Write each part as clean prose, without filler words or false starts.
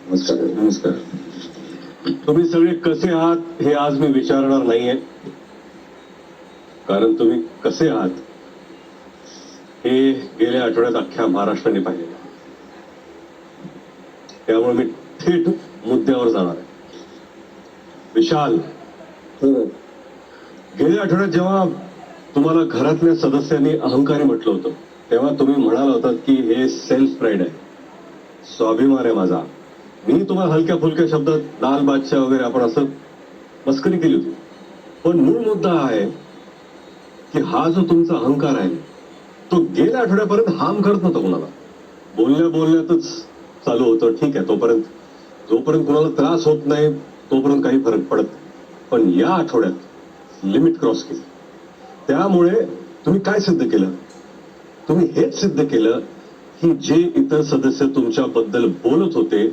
नमस्कार. नमस्कार. तुम्ही सगळे कसे आहात हे आज मी विचारणार नाहीये, कारण तुम्ही कसे आहात हे गेल्या आठवड्यात अख्ख्या महाराष्ट्राने पाहिले. त्यामुळे मी थेट मुद्द्यावर जाणार आहे. विशाल, गेल्या आठवड्यात जेव्हा तुम्हाला घरातल्या सदस्यांनी अहंकारी म्हटलं होतं, तेव्हा तुम्ही म्हणाला होतात की हे सेल्फ प्राईड आहे, स्वाभिमान आहे माझा. मी तुम्हाला हलक्या फुलक्या शब्दात लाल बादशाह वगैरे आपण असं मस्करी केली होती. पण मूळ मुद्दा हा आहे की हा जो तुमचा अहंकार आहे तो गेल्या आठवड्यापर्यंत हार्म करत नव्हता कोणाला. बोलल्या बोलण्यातच चालू होतं. ठीक आहे, जोपर्यंत कोणाला त्रास होत नाही तोपर्यंत काही फरक पडत नाही. पण या आठवड्यात लिमिट क्रॉस केली. त्यामुळे तुम्ही काय सिद्ध केलं? तुम्ही हेच सिद्ध केलं की जे इतर सदस्य तुमच्याबद्दल बोलत होते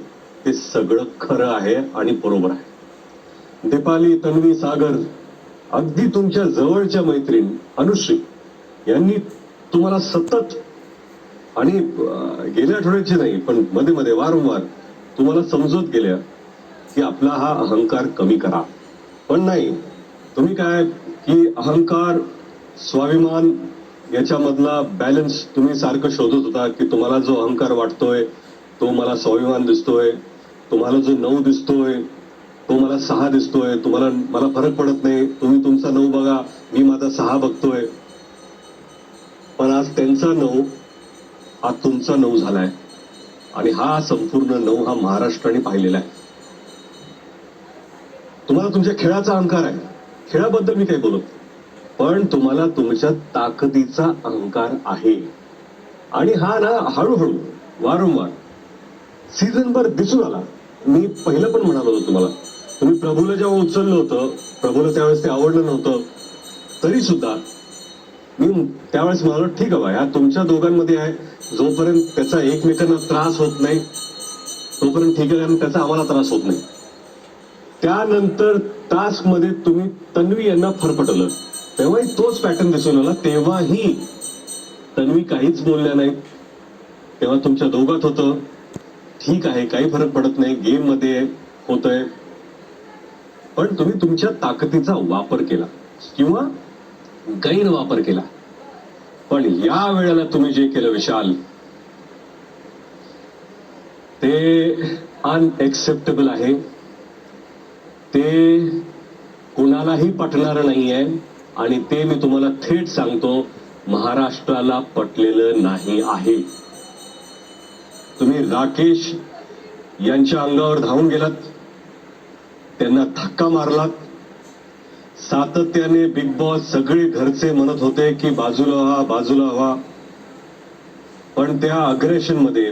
ते सगळं खरं आहे आणि बरोबर आहे. दीपाली, तन्वी, सागर, अगदी तुमच्या जवळच्या मैत्रीण अनुश्री यांनी तुम्हाला सतत आणि गेल्या आठवड्याची नाही पण मध्ये मध्ये वारंवार तुम्हाला समजवत गेल्या की आपला हा अहंकार कमी करा. पण नाही, तुम्ही काय की अहंकार स्वाभिमान याच्यामधला बॅलन्स तुम्ही सारखं शोधत होता की तुम्हाला जो अहंकार वाटतोय तो मला स्वाभिमान दिसतोय, तुम्हाला जो 9 दिसतोय तो मला 6 दिसतोय, मला फरक पडत नाही, तुम्ही तुमचा 9 बघा, मी माझा 6 बघतोय. पण आज त्यांचा 9 हा तुमचा 9 झालाय आणि हा संपूर्ण 9 हा महाराष्ट्राने पाहिलेला आहे. तुम्हाला तुमच्या खेळाचा अहंकार आहे, खेळाबद्दल मी काही बोलत, पण तुम्हाला तुमच्या ताकदीचा अहंकार आहे. आणि हा ना हळूहळू वारंवार सीझनभर दिसून आला. मी पहिलं पण म्हणालो होतो तुम्हाला, तुम्ही प्रभूला जेव्हा उचललं होतं, प्रभूला त्यावेळेस ते आवडलं नव्हतं, तरी सुद्धा मी त्यावेळेस म्हणालो ठीक आहे, ह्या तुमच्या दोघांमध्ये आहे, जोपर्यंत त्याचा एकमेकांना त्रास होत नाही तोपर्यंत ठीक आहे, कारण त्याचा आम्हाला त्रास होत नाही. त्यानंतर टास्क मध्ये तुम्ही तन्वी यांना फरफटवलं, तेव्हाही तोच पॅटर्न दिसून आला. तेव्हाही तन्वी काहीच बोलल्या नाहीत. तेव्हा तुमच्या दोघात होतं ठीक आहे, काही फरक पडत नाही, गेम मध्ये होतंय. पण तुम्ही तुमच्या ताकदीचा वापर केला किंवा गैरवापर केला. पण या वेळेला तुम्ही जे केलं विशाल, ते अनएक्सेप्टेबल आहे. ते कुणालाही पटणार नाहीये आणि ते मी तुम्हाला थेट सांगतो, महाराष्ट्राला पटलेलं नाही आहे. तुम्ही राकेश यांच्या अंगावर धावून गेलात, त्यांना धक्का मारलात. सातत्याने बिग बॉस सगळे घरचे म्हणत होते की बाजूला व्हा, बाजूला व्हा. पण त्या अग्रेशन मध्ये